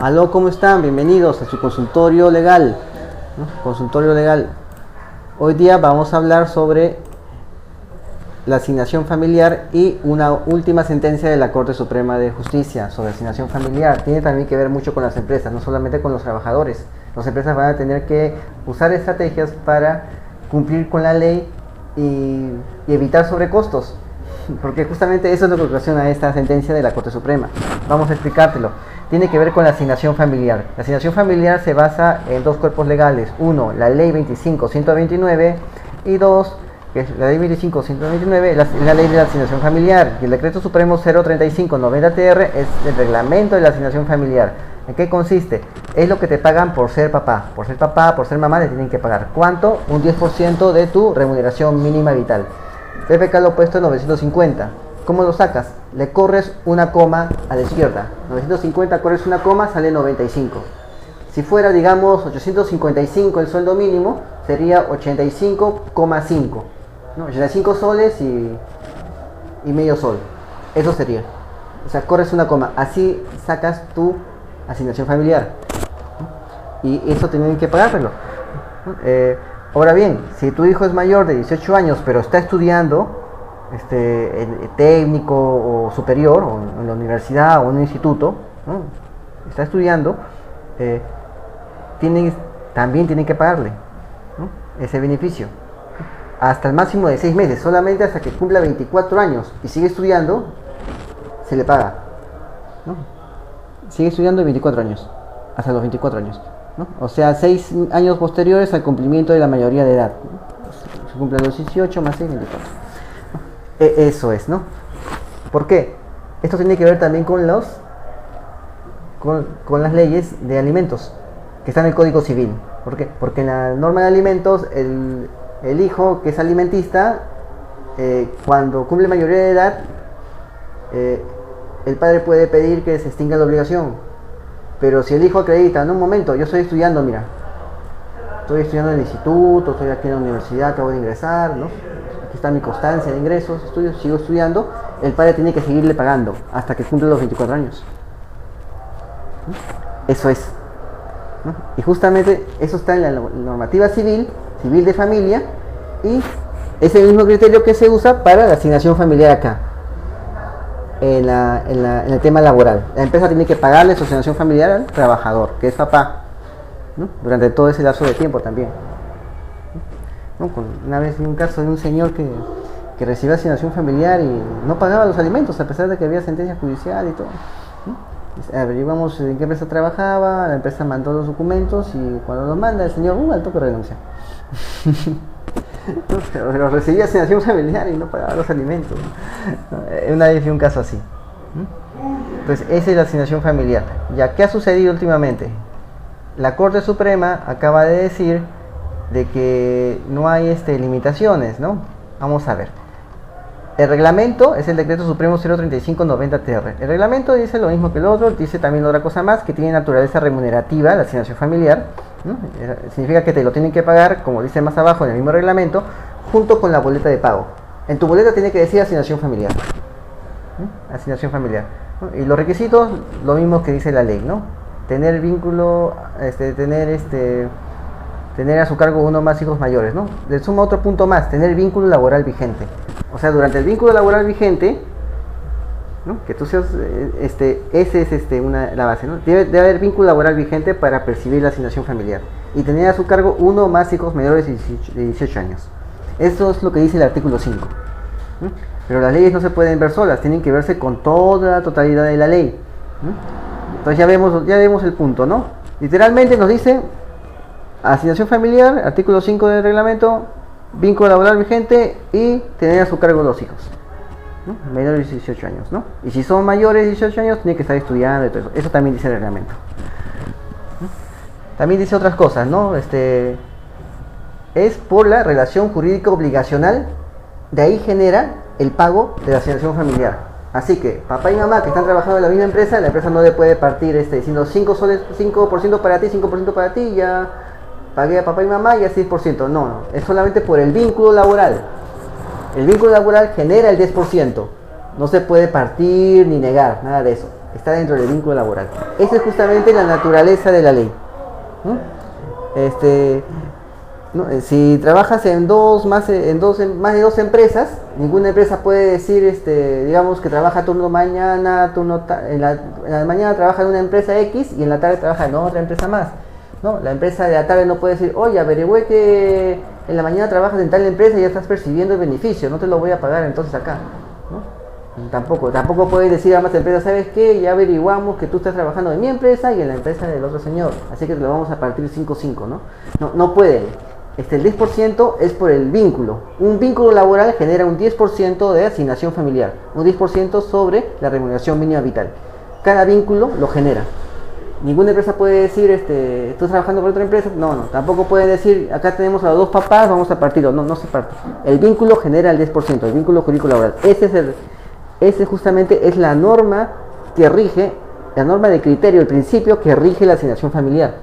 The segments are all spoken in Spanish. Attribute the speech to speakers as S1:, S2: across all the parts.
S1: Aló, ¿cómo están? Bienvenidos a su consultorio legal. ¿No? Consultorio legal. Hoy día vamos a hablar sobre la asignación familiar y una última sentencia de la Corte Suprema de Justicia sobre asignación familiar. Tiene también que ver mucho con las empresas, no solamente con los trabajadores. Las empresas van a tener que usar estrategias para cumplir con la ley y evitar sobrecostos. Porque justamente eso es lo que ocasiona esta sentencia de la Corte Suprema. Vamos a explicártelo. Tiene que ver con la asignación familiar. La asignación familiar se basa en dos cuerpos legales. Uno, la Ley 25.129 y dos, que es la Ley 25.129, la Ley de la Asignación Familiar. Y el Decreto Supremo 03590-TR es el reglamento de la asignación familiar. ¿En qué consiste? Es lo que te pagan por ser papá. Por ser papá, por ser mamá, te tienen que pagar. ¿Cuánto? Un 10% de tu remuneración mínima vital. PPK lo opuesto es 950. ¿Cómo lo sacas? Le corres una coma a la izquierda. 950 corres una coma, sale 95. Si fuera, digamos, 855 el sueldo mínimo, sería 85,5. ¿No? 85 soles y medio sol. Eso sería. O sea, corres una coma. Así sacas tu asignación familiar. Y eso tienen que pagártelo. Ahora bien, si tu hijo es mayor de 18 años, pero está estudiando técnico o superior, o en la universidad o en un instituto, ¿no? Está estudiando, también tienen que pagarle, ¿no? Ese beneficio. Hasta el máximo de 6 meses, solamente hasta que cumpla 24 años y sigue estudiando, se le paga, ¿no? Sigue estudiando de 24 años, hasta los 24 años. ¿No? O sea, 6 años posteriores al cumplimiento de la mayoría de edad, ¿no? Se cumplen los 18 más 6, 24. Eso es, ¿no? ¿Por qué? Esto tiene que ver también con las leyes de alimentos que están en el Código Civil. ¿Por qué? Porque en la norma de alimentos, el hijo que es alimentista, cuando cumple mayoría de edad, el padre puede pedir que se extinga la obligación. Pero si el hijo acredita, en un momento, yo estoy estudiando, mira, estoy estudiando en el instituto, estoy aquí en la universidad, acabo de ingresar, ¿no? Aquí está mi constancia de ingresos, sigo estudiando, el padre tiene que seguirle pagando hasta que cumple los 24 años. ¿No? Eso es, ¿no? Y justamente eso está en la normativa civil de familia, y es el mismo criterio que se usa para la asignación familiar acá. En el tema laboral, la empresa tiene que pagarle su asignación familiar al trabajador, que es papá, ¿no? Durante todo ese lapso de tiempo también, ¿no? Una vez vi un caso de un señor que recibió asignación familiar y no pagaba los alimentos a pesar de que había sentencia judicial y todo, ¿no? Averiguamos en qué empresa trabajaba, la empresa mandó los documentos y cuando los manda el señor al toque renuncia. Pero recibía asignación familiar y no pagaba los alimentos. Una vez vi un caso así. Entonces, esa es la asignación familiar. Ya, ¿qué ha sucedido últimamente? La Corte Suprema acaba de decir de que no hay limitaciones, ¿no? Vamos a ver. El reglamento es el Decreto Supremo 03590-TR. El reglamento dice lo mismo que el otro, dice también otra cosa más, que tiene naturaleza remunerativa, la asignación familiar, ¿no? Significa que te lo tienen que pagar, como dice más abajo en el mismo reglamento, junto con la boleta de pago. En tu boleta tiene que decir asignación familiar, ¿no? Asignación familiar, ¿no? Y los requisitos, lo mismo que dice la ley, ¿no? Tener vínculo, tener a su cargo uno o más hijos mayores, ¿no? Le suma otro punto más, tener vínculo laboral vigente. O sea, durante el vínculo laboral vigente, ¿no? Que tú seas, ese es la base, ¿no? Debe haber vínculo laboral vigente para percibir la asignación familiar. Y tener a su cargo uno o más hijos mayores de 18 años. Eso es lo que dice el artículo 5. ¿No? Pero las leyes no se pueden ver solas, tienen que verse con toda la totalidad de la ley, ¿no? Entonces ya vemos el punto, ¿no? Literalmente nos dice asignación familiar, artículo 5 del reglamento, vínculo laboral vigente y tener a su cargo los hijos, ¿no? Menores de 18 años, ¿no? Y si son mayores de 18 años, tienen que estar estudiando y todo eso. Eso también dice el reglamento, ¿no? También dice otras cosas, ¿no? Es por la relación jurídica obligacional, de ahí genera el pago de la asignación familiar. Así que papá y mamá que están trabajando en la misma empresa, la empresa no le puede partir diciendo 5% para ti, 5% para ti, ya pagué a papá y mamá y a 6%. No, es solamente por el vínculo laboral. El vínculo laboral genera el 10%. No se puede partir ni negar, nada de eso. está dentro del vínculo laboral. Esa es justamente la naturaleza de la ley, ¿no? Si trabajas en más de dos empresas, ninguna empresa puede decir, digamos que trabaja turno mañana, en la mañana trabaja en una empresa X y en la tarde trabaja en otra empresa más, ¿no? La empresa de la tarde no puede decir, oye, averigüé que en la mañana trabajas en tal empresa y ya estás percibiendo el beneficio, no te lo voy a pagar entonces acá, ¿no? Tampoco puedes decir a más empresas, ¿sabes qué? Ya averiguamos que tú estás trabajando en mi empresa y en la empresa del otro señor, así que te lo vamos a partir 5-5, ¿no? No puede. El 10% es por el vínculo. Un vínculo laboral genera un 10% de asignación familiar, un 10% sobre la remuneración mínima vital. Cada vínculo lo genera. Ninguna empresa puede decir, ¿estás trabajando por otra empresa? No, tampoco puede decir, acá tenemos a los dos papás, vamos a partirlo. No se parte. El vínculo genera el 10%, el vínculo jurídico laboral. Ese justamente es la norma que rige, la norma de criterio, el principio que rige la asignación familiar.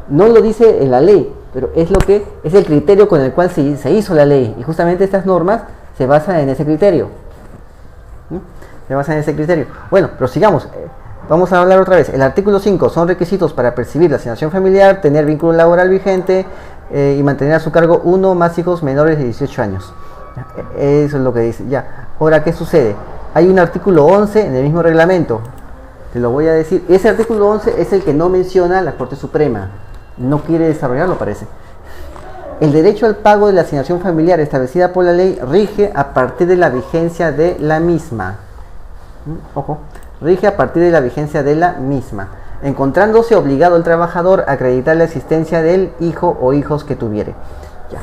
S1: No lo dice en la ley, pero es el criterio con el cual se hizo la ley, y justamente estas normas se basan en ese criterio. Bueno, pero sigamos. Vamos a hablar otra vez. El artículo 5 son requisitos para percibir la asignación familiar, tener vínculo laboral vigente y mantener a su cargo uno o más hijos menores de 18 años. Eso es lo que dice. Ya. Ahora, ¿qué sucede? Hay un artículo 11 en el mismo reglamento. Te lo voy a decir. Ese artículo 11 es el que no menciona la Corte Suprema. No quiere desarrollarlo, parece. El derecho al pago de la asignación familiar establecida por la ley rige a partir de la vigencia de la misma. Ojo, rige a partir de la vigencia de la misma, encontrándose obligado el trabajador a acreditar la existencia del hijo o hijos que tuviere. Ya.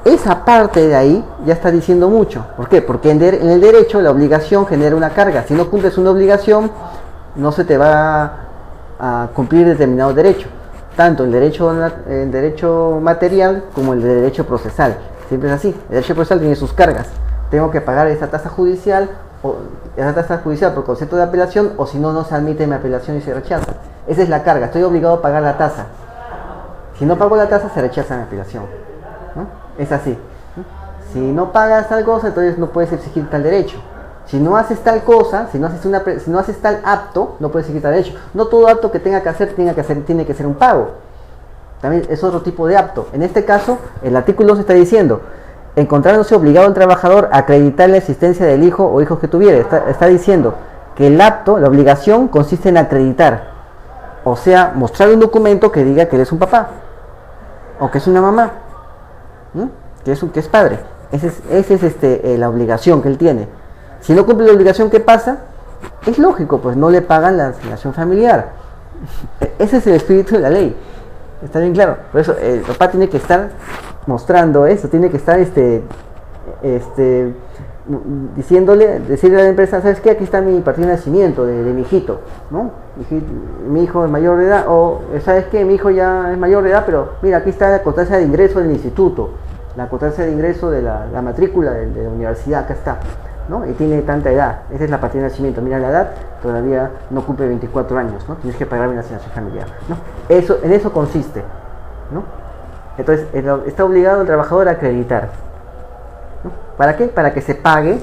S1: Esa parte de ahí ya está diciendo mucho. ¿Por qué? Porque en el derecho la obligación genera una carga. Si no cumples una obligación, no se te va a cumplir determinado derecho. Tanto el derecho material como el derecho procesal. Siempre es así. El derecho procesal tiene sus cargas. Tengo que pagar esa tasa judicial por concepto de apelación, o si no, no se admite mi apelación y se rechaza. Esa es la carga. Estoy obligado a pagar la tasa. Si no pago la tasa, se rechaza mi apelación, ¿no? Es así, ¿no? Si no pagas tal cosa, entonces no puedes exigir tal derecho. Si no haces tal cosa, si no haces tal acto, no puedes seguir tal derecho. No todo acto que tenga que hacer tiene que ser un pago. También es otro tipo de acto. En este caso, el artículo 11 está diciendo, encontrándose obligado el trabajador a acreditar la existencia del hijo o hijos que tuviera. Está diciendo que el acto, la obligación, consiste en acreditar. O sea, mostrar un documento que diga que eres un papá. O que es una mamá. Que es padre. Esa es la obligación que él tiene. Si no cumple la obligación, ¿qué pasa? Es lógico, pues no le pagan la asignación familiar. Ese es el espíritu de la ley. Está bien claro. Por eso el papá tiene que estar mostrando eso, tiene que estar decirle a la empresa, ¿sabes qué? Aquí está mi partida de nacimiento de mi hijito, ¿no? Mi hijo es mayor de edad, o ¿sabes qué? Mi hijo ya es mayor de edad, pero mira, aquí está la constancia de ingreso del instituto, la constancia de ingreso de la matrícula de la universidad, acá está, ¿no? Y tiene tanta edad, esa es la partida de nacimiento, mira la edad, todavía no cumple 24 años, ¿no? Tienes que pagar una asignación familiar, ¿no? En eso consiste, ¿no? Entonces, está obligado el trabajador a acreditar, ¿no? ¿Para qué? Para que se pague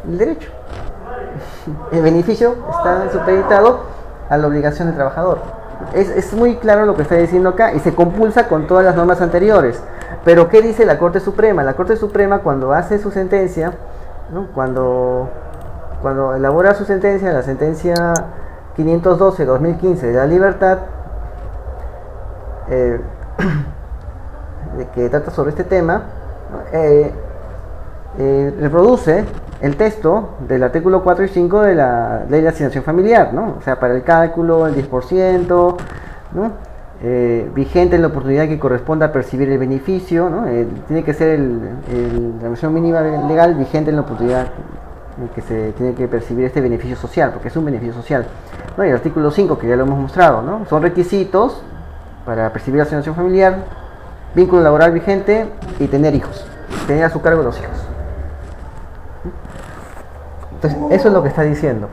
S1: el derecho. El beneficio está supeditado a la obligación del trabajador. Es muy claro lo que está diciendo acá y se compulsa con todas las normas anteriores. Pero ¿qué dice la Corte Suprema? La Corte Suprema, cuando hace su sentencia, ¿no? Cuando elabora su sentencia, la sentencia 512-2015 de la Libertad, que trata sobre este tema, reproduce el texto del artículo 4 y 5 de la ley de asignación familiar, ¿no? O sea, para el cálculo, el 10%, ¿no? Vigente en la oportunidad que corresponda a percibir el beneficio, ¿no? Tiene que ser la remuneración mínima legal vigente en la oportunidad en que se tiene que percibir este beneficio social, porque es un beneficio social, ¿no? Y el artículo 5, que ya lo hemos mostrado, ¿no? Son requisitos para percibir la asignación familiar, vínculo laboral vigente y tener hijos, tener a su cargo los hijos. Entonces, eso es lo que está diciendo,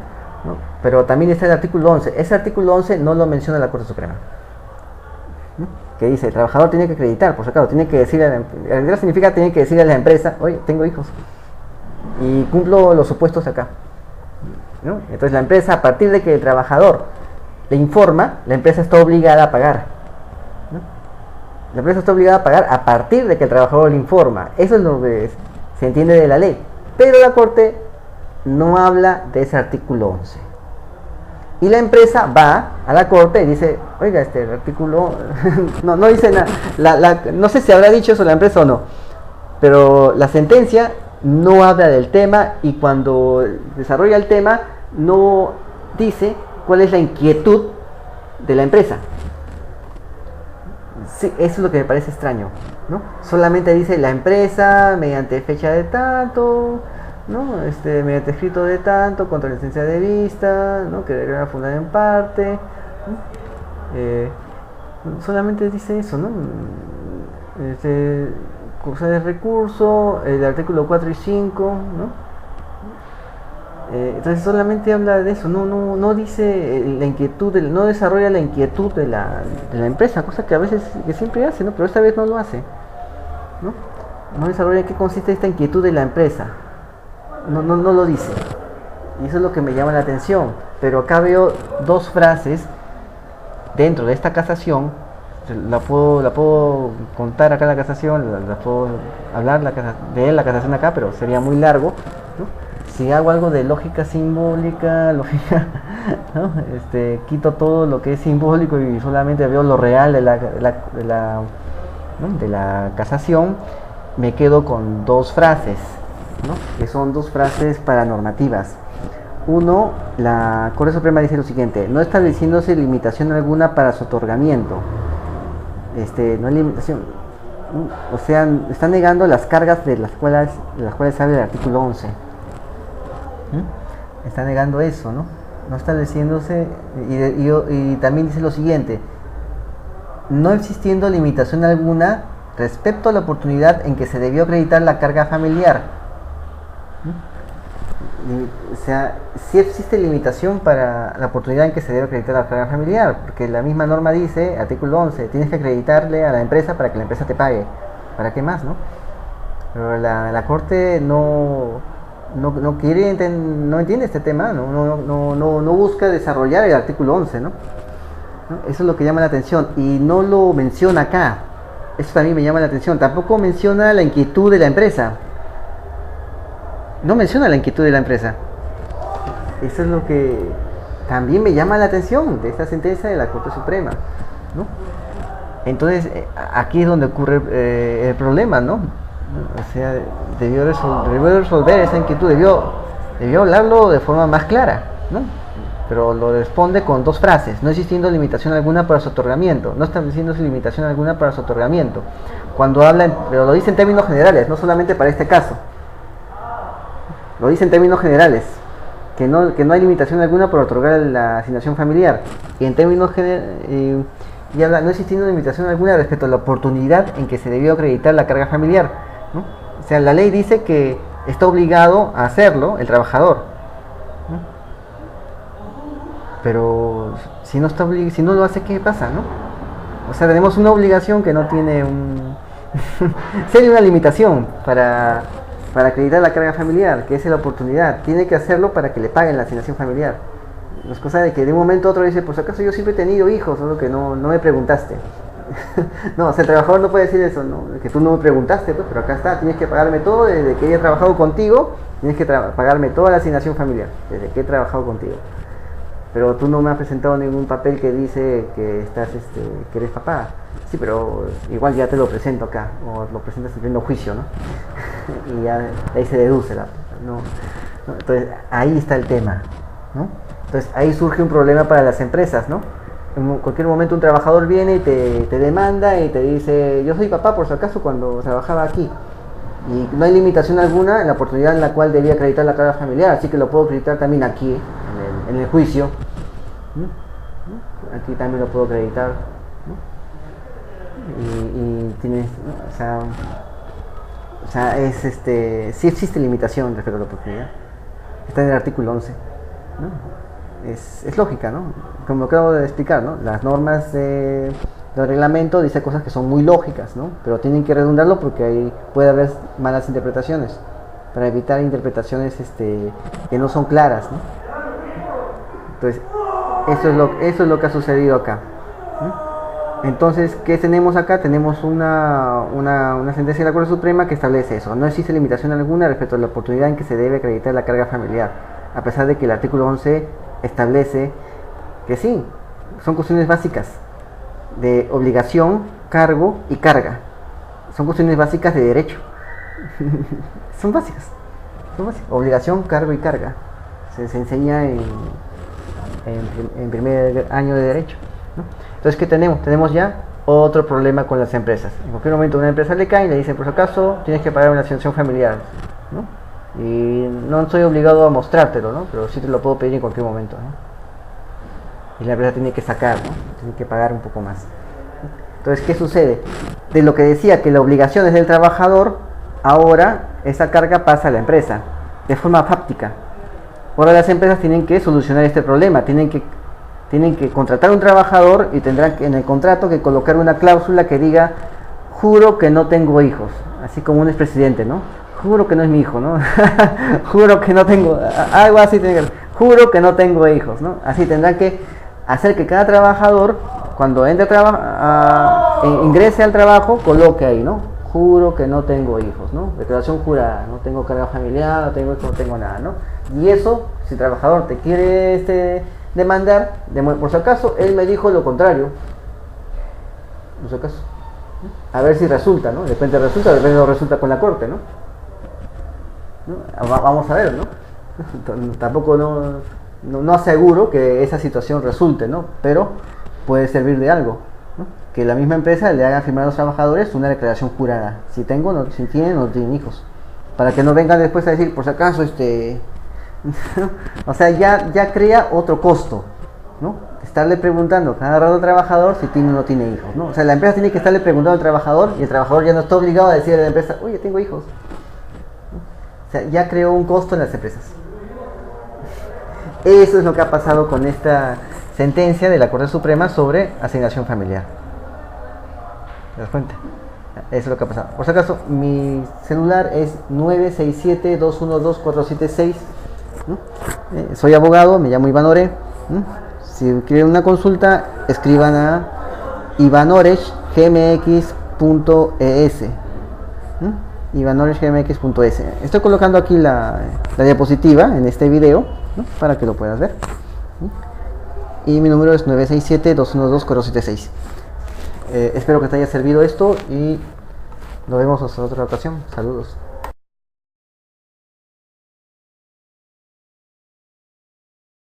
S1: ¿no? Pero también está el artículo 11. Ese artículo 11 no lo menciona la Corte Suprema, ¿no? Que dice, el trabajador tiene que acreditar, por si acaso, tiene que decir acreditar significa tiene que decirle a la empresa, oye, tengo hijos y cumplo los supuestos acá. ¿no? Entonces la empresa, a partir de que el trabajador le informa, la empresa está obligada a pagar, ¿no? La empresa está obligada a pagar a partir de que el trabajador le informa. Eso es lo que se entiende de la ley. Pero la Corte no habla de ese artículo 11. Y la empresa va a la Corte y dice, oiga, el artículo no dice nada. No sé si habrá dicho eso la empresa o no, pero la sentencia no habla del tema, y cuando desarrolla el tema no dice cuál es la inquietud de la empresa. Sí, eso es lo que me parece extraño, ¿no? Solamente dice la empresa mediante fecha de tanto, ¿no? Mediante escrito de tanto, contra licencia de vista, ¿no? Que deberá fundar en parte, ¿no? Solamente dice eso, ¿no? Cosa de recurso, el artículo 4 y 5, ¿no? Entonces solamente habla de eso, no dice la inquietud, no desarrolla la inquietud de la empresa, cosa que a veces, que siempre hace, ¿no? Pero esta vez no lo hace, ¿no? No desarrolla en qué consiste esta inquietud de la empresa, no lo dice, y eso es lo que me llama la atención. Pero acá veo dos frases dentro de esta casación. La puedo contar acá en la casación, la puedo hablar de la casación acá, pero sería muy largo, ¿no? Si hago algo de lógica simbólica, lógica, ¿no? Quito todo lo que es simbólico y solamente veo lo real de la casación, me quedo con dos frases, ¿no? Que son dos frases paranormativas. Uno, la Corte Suprema dice lo siguiente: no estableciéndose limitación alguna para su otorgamiento. No hay limitación, o sea, está negando las cargas de las cuales habla el artículo 11. Está negando eso, ¿no? No estableciéndose, y también dice lo siguiente: no existiendo limitación alguna respecto a la oportunidad en que se debió acreditar la carga familiar. O sea, sí existe limitación para la oportunidad en que se debe acreditar la carga familiar, porque la misma norma dice, artículo 11, tienes que acreditarle a la empresa para que la empresa te pague. ¿Para qué más, no? Pero la Corte no entiende este tema, no busca desarrollar el artículo 11, ¿no? Eso es lo que llama la atención, y no lo menciona acá. Eso también me llama la atención. Tampoco menciona la inquietud de la empresa. No menciona la inquietud de la empresa. Eso es lo que también me llama la atención de esta sentencia de la Corte Suprema, ¿no? Entonces, aquí es donde ocurre el problema, ¿no? O sea, debió resolver esa inquietud, debió hablarlo de forma más clara, ¿no? Pero lo responde con dos frases: no existiendo limitación alguna para su otorgamiento, no estableciéndose limitación alguna para su otorgamiento. Cuando habla, pero lo dice en términos generales, no solamente para este caso. Lo dice en términos generales, que no hay limitación alguna por otorgar la asignación familiar. Y en términos generales, y habla no existiendo limitación alguna respecto a la oportunidad en que se debió acreditar la carga familiar, ¿no? O sea, la ley dice que está obligado a hacerlo el trabajador, ¿no? Pero si no lo hace, ¿qué pasa, no? O sea, tenemos una obligación que no tiene si hay una limitación para acreditar la carga familiar, que es la oportunidad, tiene que hacerlo para que le paguen la asignación familiar. No es cosa de que de un momento a otro dice, pues acaso yo siempre he tenido hijos, solo que no me preguntaste. No, o sea, el trabajador no puede decir eso, ¿no? Que tú no me preguntaste, pues, pero acá está, tienes que pagarme todo desde que he trabajado contigo, tienes que pagarme toda la asignación familiar, desde que he trabajado contigo. Pero tú no me has presentado ningún papel que dice que que eres papá. Sí, pero igual ya te lo presento acá, o lo presentas en pleno juicio, ¿no? Y ya ahí se deduce ¿no? Entonces ahí está el tema, ¿no? Entonces ahí surge un problema para las empresas, ¿no? En cualquier momento un trabajador viene y te demanda y te dice: yo soy papá por si acaso cuando trabajaba aquí, y no hay limitación alguna en la oportunidad en la cual debía acreditar la carga familiar, así que lo puedo acreditar también aquí en el juicio, ¿no? Aquí también lo puedo acreditar, ¿no? Y tienes, o sea, sí existe limitación respecto a la oportunidad. Está en el artículo 11, ¿no? Es lógica, ¿no? Como acabo de explicar, ¿no? Las normas del reglamento dicen cosas que son muy lógicas, ¿no? Pero tienen que redundarlo porque ahí puede haber malas interpretaciones, para evitar interpretaciones que no son claras, ¿no? Entonces, eso es lo que ha sucedido acá. Entonces, ¿qué tenemos acá? Tenemos una sentencia de la Corte Suprema que establece eso. No existe limitación alguna respecto a la oportunidad en que se debe acreditar la carga familiar, a pesar de que el artículo 11 establece que sí, son cuestiones básicas de obligación, cargo y carga. Son cuestiones básicas de derecho. Son básicas. Obligación, cargo y carga. Se enseña en primer año de derecho, ¿no? Entonces, ¿qué tenemos? Tenemos ya otro problema con las empresas. En cualquier momento una empresa le cae y le dice, por si acaso, tienes que pagar una sanción familiar, ¿no? Y no estoy obligado a mostrártelo, ¿no? Pero sí te lo puedo pedir en cualquier momento, ¿no? Y la empresa tiene que sacar, ¿no? Tiene que pagar un poco más. Entonces, ¿qué sucede? De lo que decía que la obligación es del trabajador, ahora esa carga pasa a la empresa, de forma fáctica. Ahora las empresas tienen que solucionar este problema, tienen que contratar a un trabajador y tendrán que en el contrato que colocar una cláusula que diga, juro que no tengo hijos, así como un expresidente, ¿no? Juro que no es mi hijo, ¿no? Juro que no tengo, algo así, juro que no tengo hijos, ¿no? Así tendrán que hacer que cada trabajador, cuando entre ingrese al trabajo, coloque ahí, ¿no? Juro que no tengo hijos, ¿no? Declaración jurada, no tengo carga familiar, no tengo nada, ¿no? Y eso, si el trabajador te quiere demandar, por si acaso, él me dijo lo contrario. Por si acaso. A ver si resulta, ¿no? De repente no resulta con la corte, ¿no? Vamos a ver, ¿no? Tampoco no aseguro que esa situación resulte, ¿no? Pero puede servir de algo, ¿no? Que la misma empresa le haga firmar a los trabajadores una declaración jurada. Si tienen o no tienen hijos. Para que no vengan después a decir, por si acaso, o sea, ya crea otro costo, ¿no? Estarle preguntando cada rato al trabajador si tiene o no tiene hijos, ¿no? O sea, la empresa tiene que estarle preguntando al trabajador y el trabajador ya no está obligado a decir a la empresa, oye, tengo hijos, ¿no? O sea, ya creó un costo en las empresas. Eso es lo que ha pasado con esta sentencia de la Corte Suprema sobre asignación familiar. ¿Te das cuenta? Eso es lo que ha pasado. Por si acaso, mi celular es 967-212-476. ¿no? Soy abogado, me llamo Iván Ore. Si quieren una consulta, escriban a ivanoreshgmx.es. ivanoreshgmx.es. Estoy colocando aquí la diapositiva en este video, ¿no? Para que lo puedas ver. Y mi número es 967-212-476. Espero que te haya servido esto y nos vemos hasta otra ocasión. Saludos.